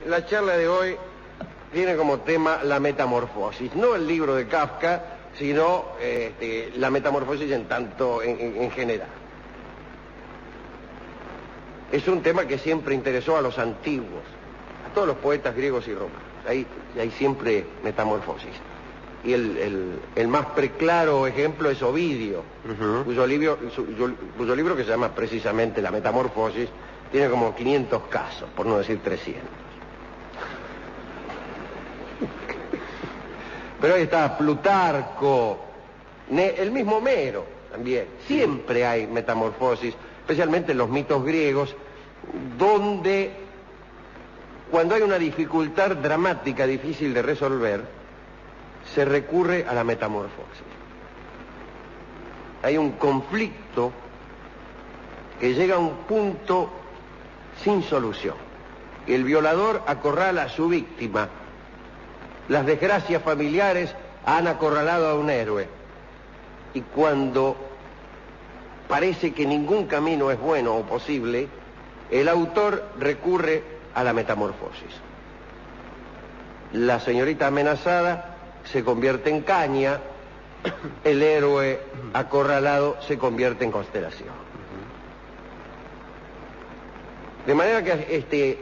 La charla de hoy tiene como tema la metamorfosis, no el libro de Kafka, sino la metamorfosis en general. Es un tema que siempre interesó a los antiguos, a todos los poetas griegos y romanos. Hay siempre metamorfosis. Y el más preclaro ejemplo es Ovidio, cuyo libro, que se llama precisamente La Metamorfosis, tiene como 500 casos, por no decir 300. Pero ahí está Plutarco, el mismo Homero también. Siempre hay metamorfosis, especialmente en los mitos griegos, donde cuando hay una dificultad dramática difícil de resolver, se recurre a la metamorfosis. Hay un conflicto que llega a un punto sin solución. El violador acorrala a su víctima. Las desgracias familiares han acorralado a un héroe. Y cuando parece que ningún camino es bueno o posible, el autor recurre a la metamorfosis. La señorita amenazada se convierte en caña, el héroe acorralado se convierte en constelación. De manera que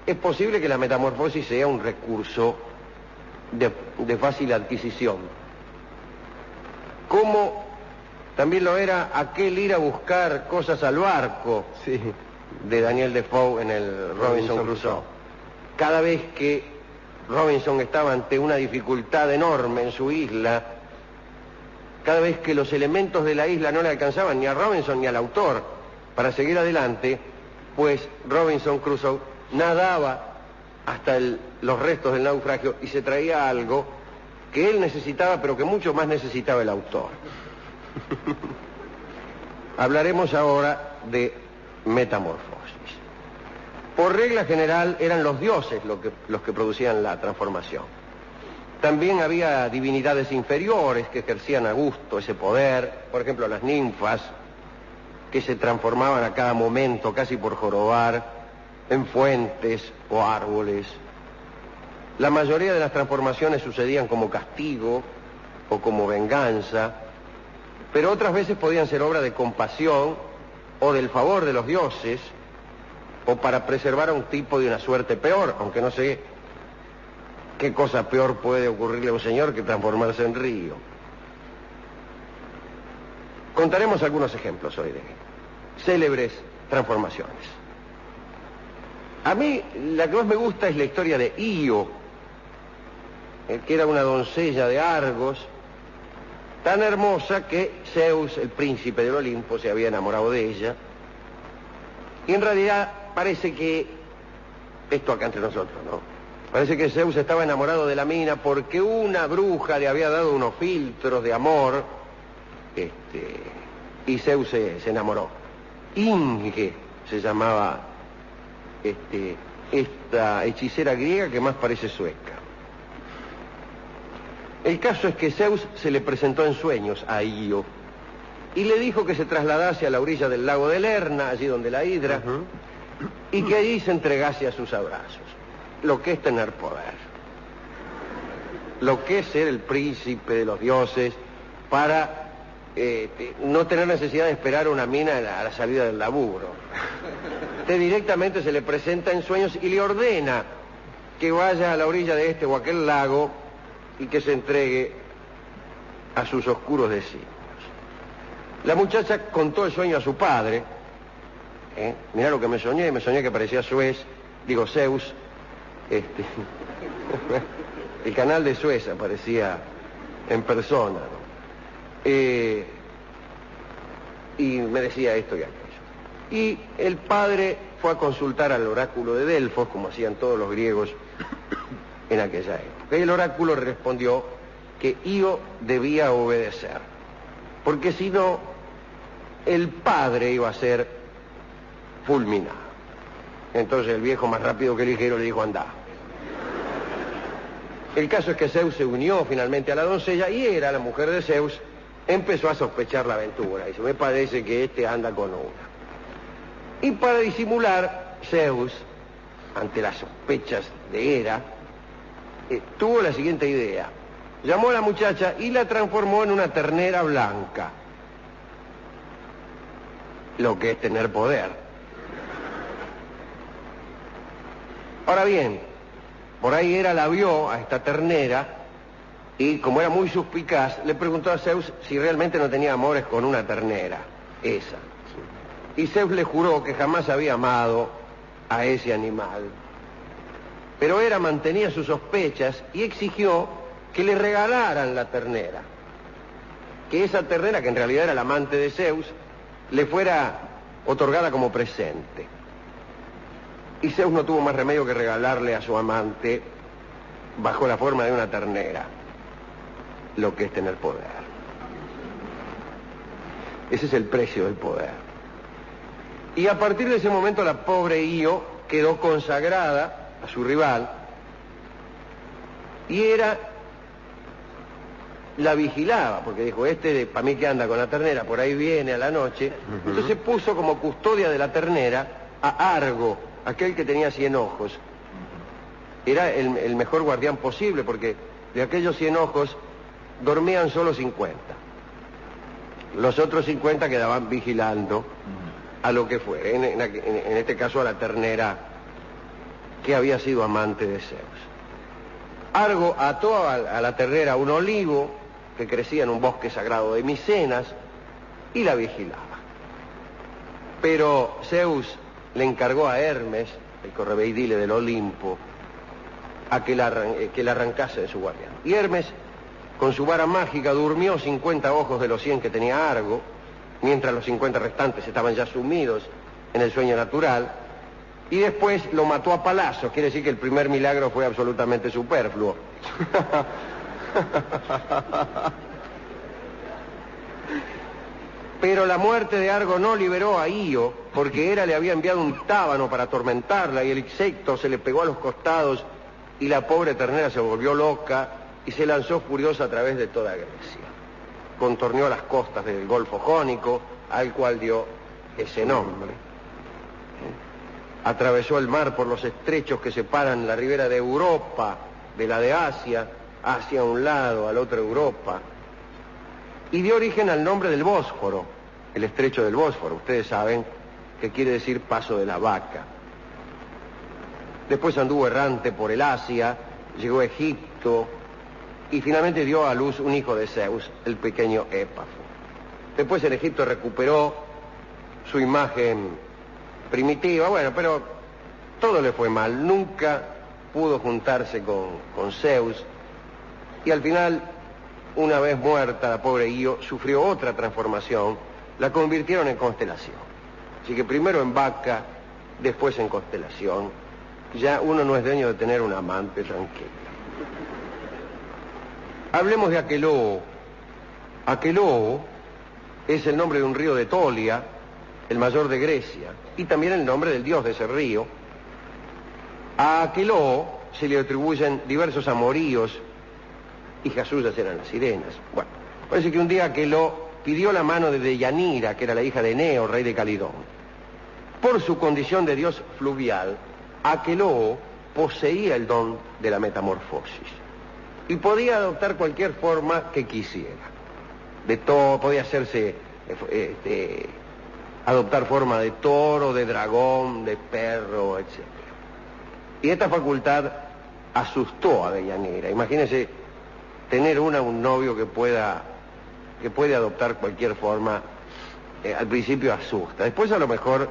es posible que la metamorfosis sea un recurso de fácil adquisición, como también lo era aquel ir a buscar cosas al barco de Daniel Defoe en el Robinson Crusoe. Cada vez que Robinson estaba ante una dificultad enorme en su isla, cada vez que los elementos de la isla no le alcanzaban ni a Robinson ni al autor para seguir adelante, pues Robinson Crusoe nadaba hasta los restos del naufragio y se traía algo que él necesitaba, pero que mucho más necesitaba el autor. Hablaremos ahora de metamorfosis. Por regla general eran los dioses los que producían la transformación. También había divinidades inferiores que ejercían a gusto ese poder, por ejemplo las ninfas, que se transformaban a cada momento, casi por jorobar, en fuentes o árboles. La mayoría de las transformaciones sucedían como castigo o como venganza, pero otras veces podían ser obra de compasión o del favor de los dioses, o para preservar a un tipo de una suerte peor, aunque no sé qué cosa peor puede ocurrirle a un señor que transformarse en río. Contaremos algunos ejemplos hoy de célebres transformaciones. A mí la que más me gusta es la historia de Io, que era una doncella de Argos, tan hermosa que Zeus, el príncipe del Olimpo, se había enamorado de ella. Y en realidad parece que, esto acá entre nosotros, ¿no? Parece que Zeus estaba enamorado de la mina porque una bruja le había dado unos filtros de amor, y Zeus se enamoró. Inge se llamaba esta hechicera griega que más parece sueca. El caso es que Zeus se le presentó en sueños a Io y le dijo que se trasladase a la orilla del lago de Lerna, allí donde la hidra, y que allí se entregase a sus abrazos. Lo que es tener poder, lo que es ser el príncipe de los dioses para no tener necesidad de esperar una mina a la salida del laburo. Directamente se le presenta en sueños y le ordena que vaya a la orilla de este o aquel lago y que se entregue a sus oscuros designios. La muchacha contó el sueño a su padre. Mirá lo que me soñé que parecía Zeus, el canal de Suez aparecía en persona, ¿no? Y me decía esto y aquello. Y el padre fue a consultar al oráculo de Delfos, como hacían todos los griegos en aquella época. Y el oráculo respondió que Io debía obedecer, porque si no, el padre iba a ser fulminado. Entonces el viejo, más rápido que ligero, le dijo: andá. El caso es que Zeus se unió finalmente a la doncella y la mujer de Zeus empezó a sospechar la aventura. Dice: me parece que anda con una. Y para disimular, Zeus ante las sospechas de Hera, tuvo la siguiente idea. Llamó a la muchacha y la transformó en una ternera blanca. Lo que es tener poder. Ahora bien, por ahí Hera la vio a esta ternera y, como era muy suspicaz, le preguntó a Zeus si realmente no tenía amores con una ternera, esa. Y Zeus le juró que jamás había amado a ese animal. Pero Hera mantenía sus sospechas y exigió que le regalaran la ternera. Que esa ternera, que en realidad era la amante de Zeus, le fuera otorgada como presente. Y Zeus no tuvo más remedio que regalarle a su amante bajo la forma de una ternera, lo que es tener poder. Ese es el precio del poder. Y a partir de ese momento la pobre Io quedó consagrada a su rival y Hera la vigilaba, porque dijo, para mí que anda con la ternera, por ahí viene a la noche. Entonces puso como custodia de la ternera a Argo, aquel que tenía 100 ojos. Era el mejor guardián posible, porque de aquellos 100 ojos dormían solo 50. Los otros 50 quedaban vigilando a lo que fuera, en este caso a la ternera que había sido amante de Zeus. Argo ató a la ternera a un olivo que crecía en un bosque sagrado de Micenas y la vigilaba. Pero Zeus le encargó a Hermes, el correveidile del Olimpo, a que la arrancase de su guardián. Y Hermes, con su vara mágica, durmió 50 ojos de los 100 que tenía Argo, mientras los 50 restantes estaban ya sumidos en el sueño natural, y después lo mató a palazos. Quiere decir que el primer milagro fue absolutamente superfluo. Pero la muerte de Argo no liberó a Io, porque Hera le había enviado un tábano para atormentarla y el insecto se le pegó a los costados y la pobre ternera se volvió loca y se lanzó furiosa a través de toda Grecia. Contorneó las costas del Golfo Jónico, al cual dio ese nombre. Atravesó el mar por los estrechos que separan la ribera de Europa de la de Asia, hacia un lado, al otro Europa, y dio origen al nombre del Bósforo, el estrecho del Bósforo. Ustedes saben que quiere decir paso de la vaca. Después anduvo errante por el Asia, llegó a Egipto y finalmente dio a luz un hijo de Zeus, el pequeño Épafo. Después en Egipto recuperó su imagen primitiva, bueno, pero todo le fue mal, nunca pudo juntarse con Zeus y al final, una vez muerta la pobre Io, sufrió otra transformación, la convirtieron en constelación. Así que primero en vaca, después en constelación. Ya uno no es dueño de tener un amante tranquilo. Hablemos de Aqueloo. Aqueloo es el nombre de un río de Tolia, el mayor de Grecia, y también el nombre del dios de ese río. A Aqueloo se le atribuyen diversos amoríos, hijas suyas eran las sirenas. Bueno, parece que un día Aqueloo pidió la mano de Deyanira, que era la hija de Eneo, rey de Calidón. Por su condición de dios fluvial, Aqueloo poseía el don de la metamorfosis y podía adoptar cualquier forma que quisiera. De todo, podía hacerse, adoptar forma de toro, de dragón, de perro, etc. Y esta facultad asustó a Deyanira. Imagínense tener un novio que puede adoptar cualquier forma. Al principio asusta, después a lo mejor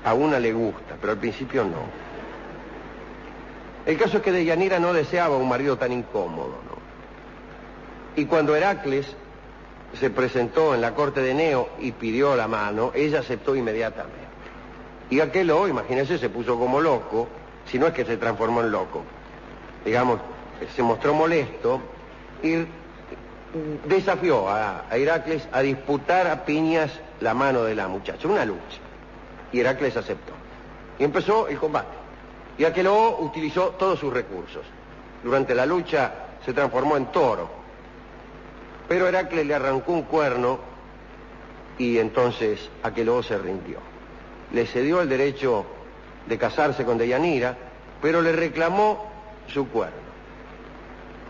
a una le gusta, pero al principio no. El caso es que Deyanira no deseaba un marido tan incómodo, ¿no? Y cuando Heracles se presentó en la corte de Eneo y pidió la mano, ella aceptó inmediatamente. Y Aqueloo, imagínense, se puso como loco, si no es que se transformó en loco. Digamos, se mostró molesto y desafió a Heracles a disputar a piñas la mano de la muchacha, una lucha. Y Heracles aceptó. Y empezó el combate. Y Aqueloo utilizó todos sus recursos. Durante la lucha se transformó en toro. Pero Heracles le arrancó un cuerno y entonces Aqueloo se rindió. Le cedió el derecho de casarse con Deyanira, pero le reclamó su cuerno.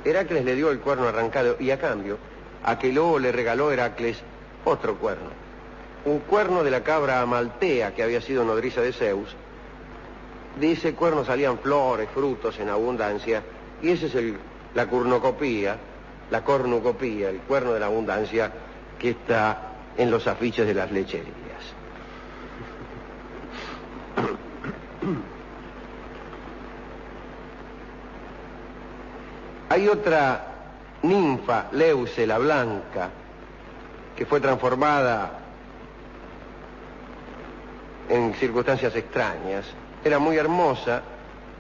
Heracles le dio el cuerno arrancado y a cambio, Aqueloo le regaló a Heracles otro cuerno. Un cuerno de la cabra Amaltea, que había sido nodriza de Zeus. De ese cuerno salían flores, frutos en abundancia, y ese es la cornucopía, el cuerno de la abundancia que está en los afiches de las lecherías. Hay otra ninfa, Leuce, la blanca, que fue transformada en circunstancias extrañas. Era muy hermosa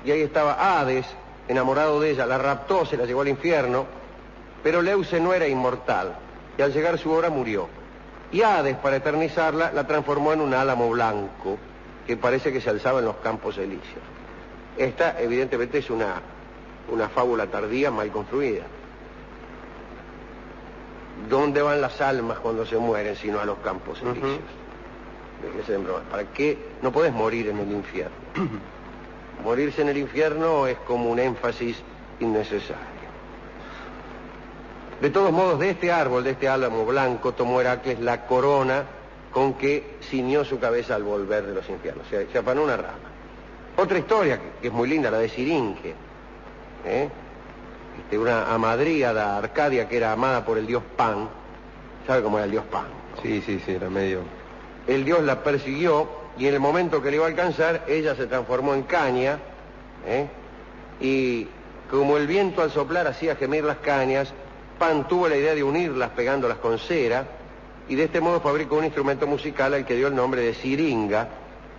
y ahí estaba Hades, enamorado de ella, la raptó, se la llevó al infierno, pero Leuce no era inmortal y al llegar su hora murió. Y Hades, para eternizarla, la transformó en un álamo blanco que parece que se alzaba en los campos elíseos. Esta, evidentemente, es una fábula tardía mal construida. ¿Dónde van las almas cuando se mueren sino a los campos elíseos? ¿Para qué? No podés morir en el infierno. Morirse en el infierno es como un énfasis innecesario. De todos modos, de este árbol, de este álamo blanco, tomó Heracles la corona con que ciñó su cabeza al volver de los infiernos. Se afanó una rama. Otra historia que es muy linda, la de Siringe. Una amadríada Arcadia que era amada por el dios Pan. ¿Sabe cómo era el dios Pan? ¿No? Sí, era medio... El dios la persiguió y en el momento que le iba a alcanzar, ella se transformó en caña, y como el viento al soplar hacía gemir las cañas, Pan tuvo la idea de unirlas pegándolas con cera, y de este modo fabricó un instrumento musical al que dio el nombre de siringa,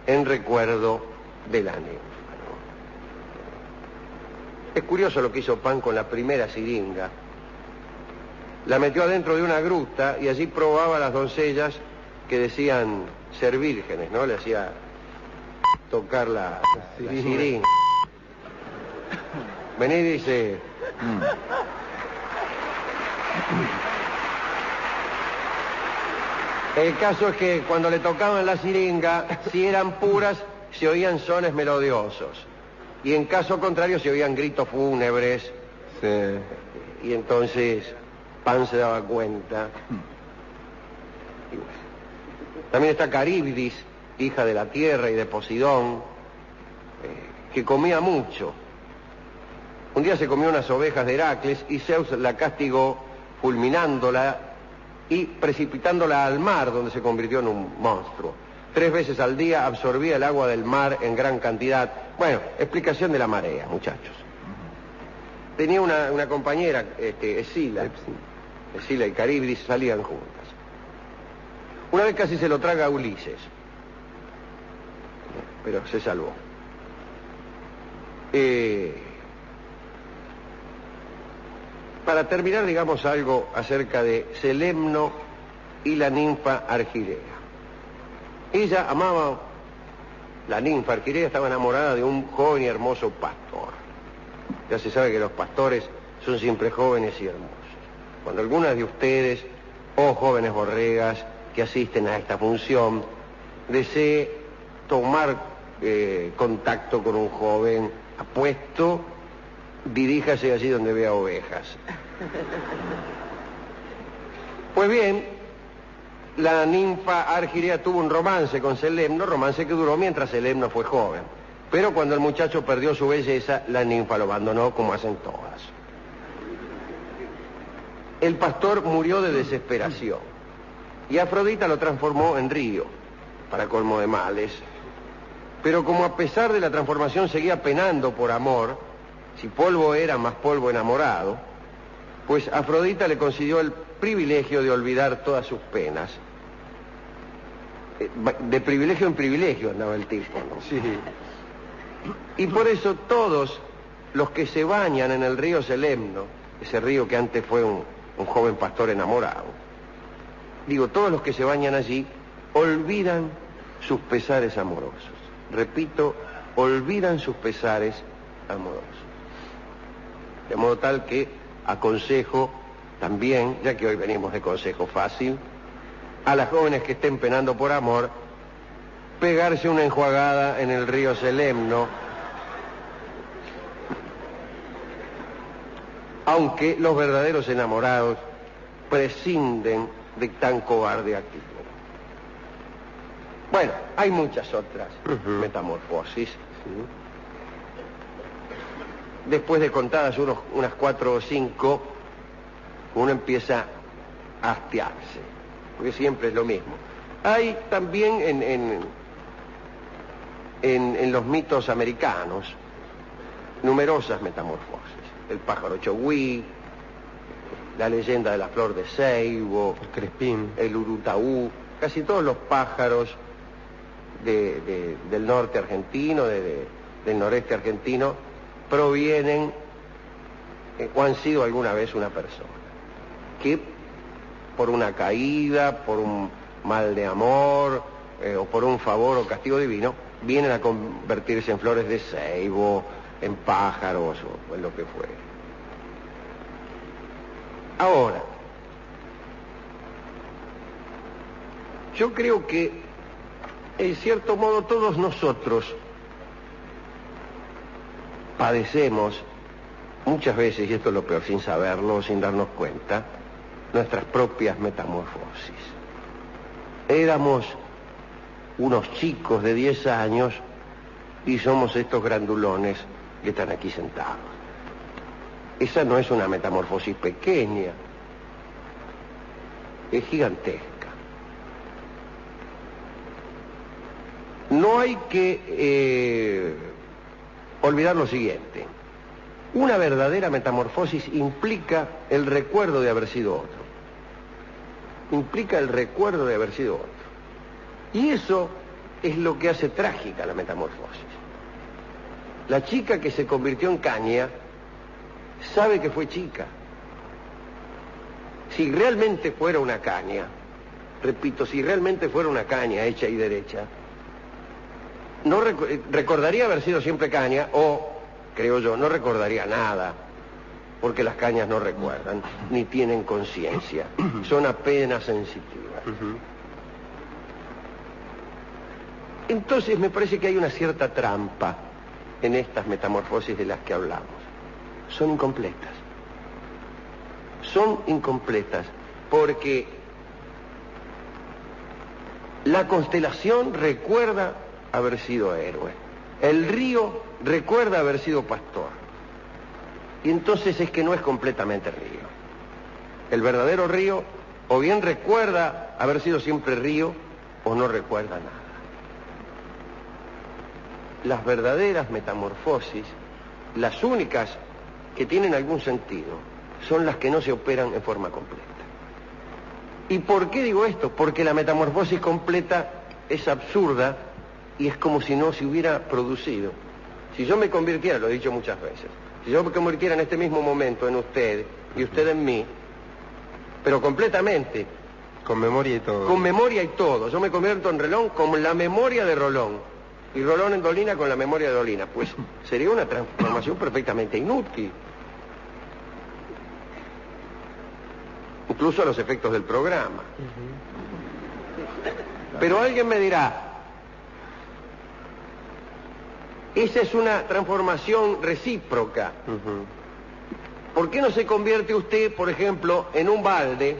en recuerdo de la ninfa. Es curioso lo que hizo Pan con la primera siringa. La metió adentro de una gruta y allí probaba a las doncellas que decían ser vírgenes, ¿no? Le hacía tocar la siringa. Vení, dice... El caso es que cuando le tocaban la siringa, si eran puras, se oían sones melodiosos. Y en caso contrario se oían gritos fúnebres. Sí. Y entonces Pan se daba cuenta. Y bueno. También está Caribdis, hija de la tierra y de Posidón, que comía mucho. Un día se comió unas ovejas de Heracles y Zeus la castigó fulminándola y precipitándola al mar, donde se convirtió en un monstruo. 3 veces al día absorbía el agua del mar en gran cantidad. Bueno, explicación de la marea, muchachos. Tenía una compañera, Escila y Caribdis salían juntas. Una vez casi se lo traga a Ulises, pero se salvó. Para terminar, digamos algo acerca de Celemno y la ninfa Argirea. Ella amaba, la ninfa Argirea estaba enamorada de un joven y hermoso pastor. Ya se sabe que los pastores son siempre jóvenes y hermosos. Cuando algunas de ustedes, jóvenes borregas que asisten a esta función, desee tomar contacto con un joven apuesto, diríjase allí donde vea ovejas. Pues bien, la ninfa Argirea tuvo un romance con Celemno, romance que duró mientras Celemno fue joven. Pero cuando el muchacho perdió su belleza, la ninfa lo abandonó como hacen todas. El pastor murió de desesperación y Afrodita lo transformó en río, para colmo de males. Pero como a pesar de la transformación seguía penando por amor, si polvo era, más polvo enamorado, pues Afrodita le concedió el privilegio de olvidar todas sus penas. De privilegio en privilegio andaba el tipo, ¿no? Sí. Y por eso todos los que se bañan en el río Celemno, ese río que antes fue un joven pastor enamorado, todos los que se bañan allí olvidan sus pesares amorosos. Repito, olvidan sus pesares amorosos. De modo tal que aconsejo también, ya que hoy venimos de consejo fácil, a las jóvenes que estén penando por amor, pegarse una enjuagada en el río Selemno, aunque los verdaderos enamorados prescinden de tan cobarde actitud. Bueno, hay muchas otras metamorfosis. Después de contadas unas 4 o 5, uno empieza a hastiarse, porque siempre es lo mismo. Hay también en los mitos americanos numerosas metamorfosis. El pájaro chogüí, la leyenda de la flor de ceibo, el crespín, el urutaú, casi todos los pájaros del norte argentino, del noreste argentino, provienen o han sido alguna vez una persona que por una caída, por un mal de amor o por un favor o castigo divino vienen a convertirse en flores de ceibo, en pájaros o en lo que fuere. Ahora, yo creo que en cierto modo todos nosotros padecemos muchas veces, y esto es lo peor, sin saberlo, sin darnos cuenta, nuestras propias metamorfosis. Éramos unos chicos de 10 años y somos estos grandulones que están aquí sentados. Esa no es una metamorfosis pequeña, es gigantesca. No hay que olvidar lo siguiente. Una verdadera metamorfosis implica el recuerdo de haber sido otro. Implica el recuerdo de haber sido otro. Y eso es lo que hace trágica la metamorfosis. La chica que se convirtió en caña sabe que fue chica. Si realmente fuera una caña, repito, si realmente fuera una caña hecha y derecha, no recordaría haber sido siempre caña, o, creo yo, no recordaría nada, porque las cañas no recuerdan, ni tienen conciencia, son apenas sensitivas. Entonces me parece que hay una cierta trampa en estas metamorfosis de las que hablamos. Son incompletas. Son incompletas porque la constelación recuerda haber sido héroe. El río recuerda haber sido pastor. Y entonces es que no es completamente río. El verdadero río o bien recuerda haber sido siempre río o no recuerda nada. Las verdaderas metamorfosis, las únicas que tienen algún sentido, son las que no se operan en forma completa. ¿Y por qué digo esto? Porque la metamorfosis completa es absurda y es como si no se hubiera producido. Si yo me convirtiera, lo he dicho muchas veces, si yo me convirtiera en este mismo momento en usted y usted en mí, pero completamente. Con memoria y todo. Con memoria y todo. Yo me convierto en Rolón con la memoria de Rolón. Y Rolón en Dolina con la memoria de Dolina. Pues sería una transformación perfectamente inútil. Incluso a los efectos del programa. Pero alguien me dirá, esa es una transformación recíproca. ¿Por qué no se convierte usted, por ejemplo, en un balde?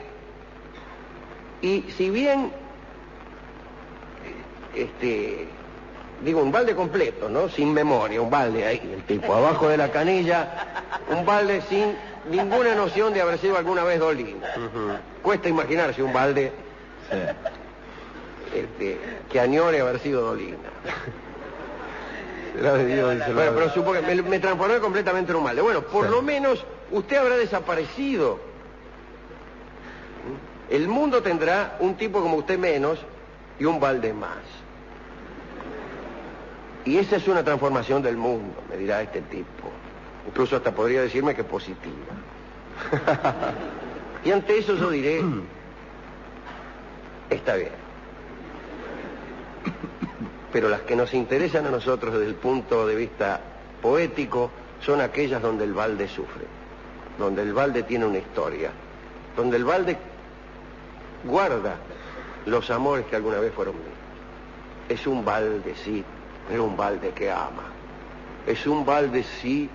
Y si bien, digo, un balde completo, ¿no? Sin memoria, un balde ahí, el tipo, abajo de la canilla, un balde sin ninguna noción de haber sido alguna vez Dolina. Cuesta imaginarse un balde que añore haber sido Dolina. Bueno, pero supongo que me transformé completamente en un balde. Bueno, por lo menos usted habrá desaparecido. El mundo tendrá un tipo como usted menos y un balde más. Y esa es una transformación del mundo, me dirá este tipo. Incluso hasta podría decirme que positiva. Y ante eso yo diré, está bien. Pero las que nos interesan a nosotros desde el punto de vista poético son aquellas donde el balde sufre, donde el balde tiene una historia, donde el balde guarda los amores que alguna vez fueron míos. Es un balde, sí, pero un balde que ama. Es un balde, sí,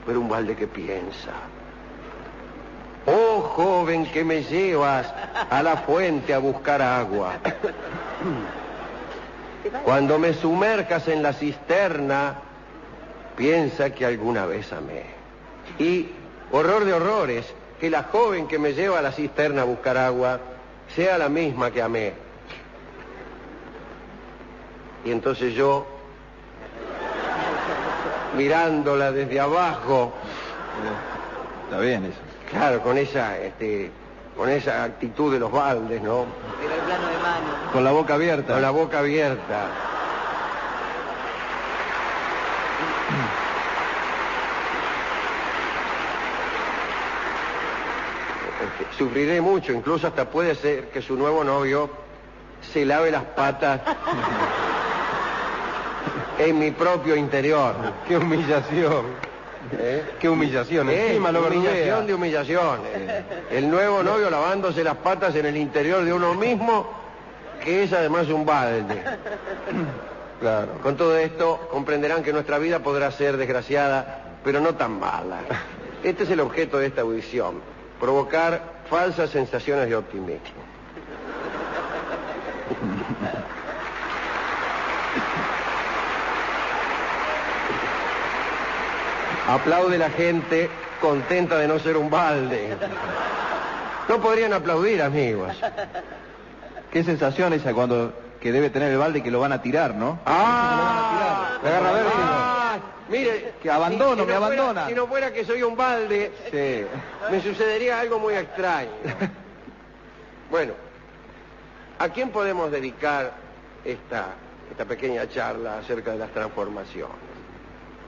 pero un balde que piensa. Oh, joven que me llevas a la fuente a buscar agua. Cuando me sumerjas en la cisterna, piensa que alguna vez amé. Y, horror de horrores, que la joven que me lleva a la cisterna a buscar agua sea la misma que amé. Y entonces yo, mirándola desde abajo... Está bien eso. Claro, con esa actitud de los baldes, ¿no? Era el plano de mano. Con la boca abierta. Con la boca abierta. Sufriré mucho, incluso hasta puede ser que su nuevo novio se lave las patas en mi propio interior. ¡Qué humillación! ¡Qué humillación! Encima lo humillación verdulea. de humillación. El nuevo novio lavándose las patas en el interior de uno mismo, que es además un balde. Claro. Con todo esto comprenderán que nuestra vida podrá ser desgraciada, pero no tan mala. Este es el objeto de esta audición: provocar falsas sensaciones de optimismo. Aplaude la gente contenta de no ser un balde. No podrían aplaudir, amigos. Qué sensación esa que debe tener el balde, que lo van a tirar, ¿no? ¡Ah! Me agarra vértigo. ¡Ah! Mire, Que abandono, si me no abandona. Fuera, si no fuera que soy un balde, Sí. me sucedería algo muy extraño. Bueno, ¿a quién podemos dedicar esta pequeña charla acerca de las transformaciones?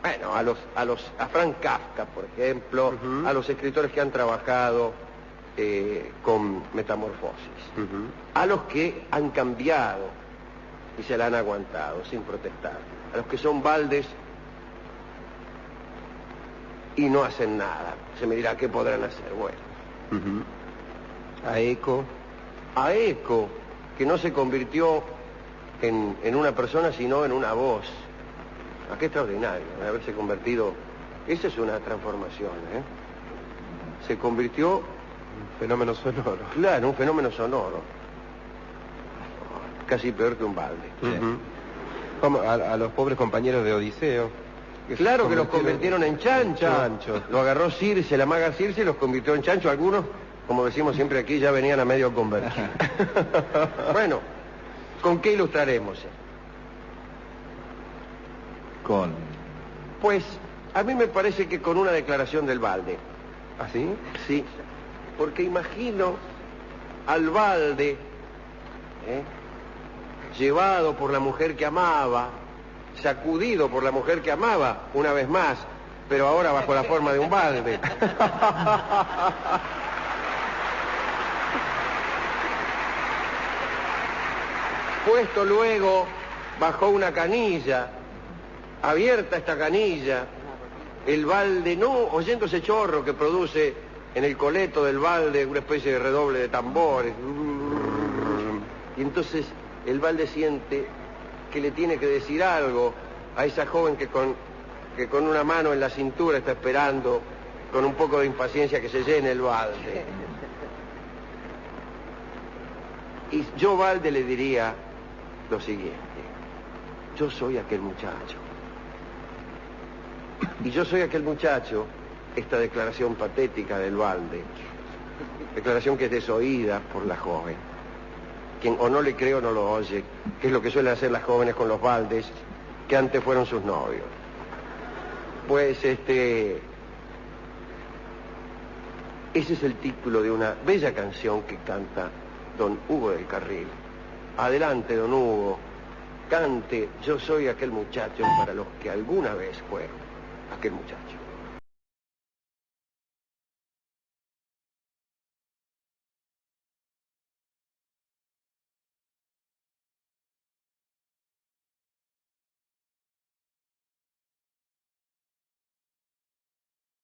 Bueno, a Frank Kafka, por ejemplo, a los escritores que han trabajado con Metamorfosis, a los que han cambiado y se la han aguantado sin protestar, a los que son baldes y no hacen nada. Se me dirá, ¿qué podrán hacer? Bueno, A Eco. a Eco, que no se convirtió en una persona, sino en una voz. Ah, qué extraordinario, haberse convertido... Esa es una transformación, ¿eh? Se convirtió... Un fenómeno sonoro. Claro, un fenómeno sonoro. Casi peor que un balde. Como a los pobres compañeros de Odiseo. Claro que los convirtieron en chancho. chanchos. Lo agarró Circe, la maga Circe, y los convirtió en chancho. Algunos, como decimos siempre aquí, ya venían a medio convertir. Bueno, ¿con qué ilustraremos? Con... Pues, a mí me parece que con una declaración del balde. ¿Así? Sí, porque imagino al balde, llevado por la mujer que amaba, sacudido por la mujer que amaba, una vez más, pero ahora bajo la forma de un balde. Puesto luego bajo una canilla, abierta esta canilla, el balde, no oyendo ese chorro que produce en el coleto del balde una especie de redoble de tambores. Y entonces el balde siente que le tiene que decir algo a esa joven que con una mano en la cintura está esperando con un poco de impaciencia que se llene el balde. Y yo, balde, le diría lo siguiente: yo soy aquel muchacho. Y yo soy aquel muchacho, esta declaración patética del balde, declaración que es desoída por la joven. Quien o no le cree o no lo oye, que es lo que suelen hacer las jóvenes con los baldes que antes fueron sus novios. Pues ese es el título de una bella canción que canta don Hugo del Carril. Adelante, don Hugo, cante Yo soy aquel muchacho para los que alguna vez fueron aquel muchacho.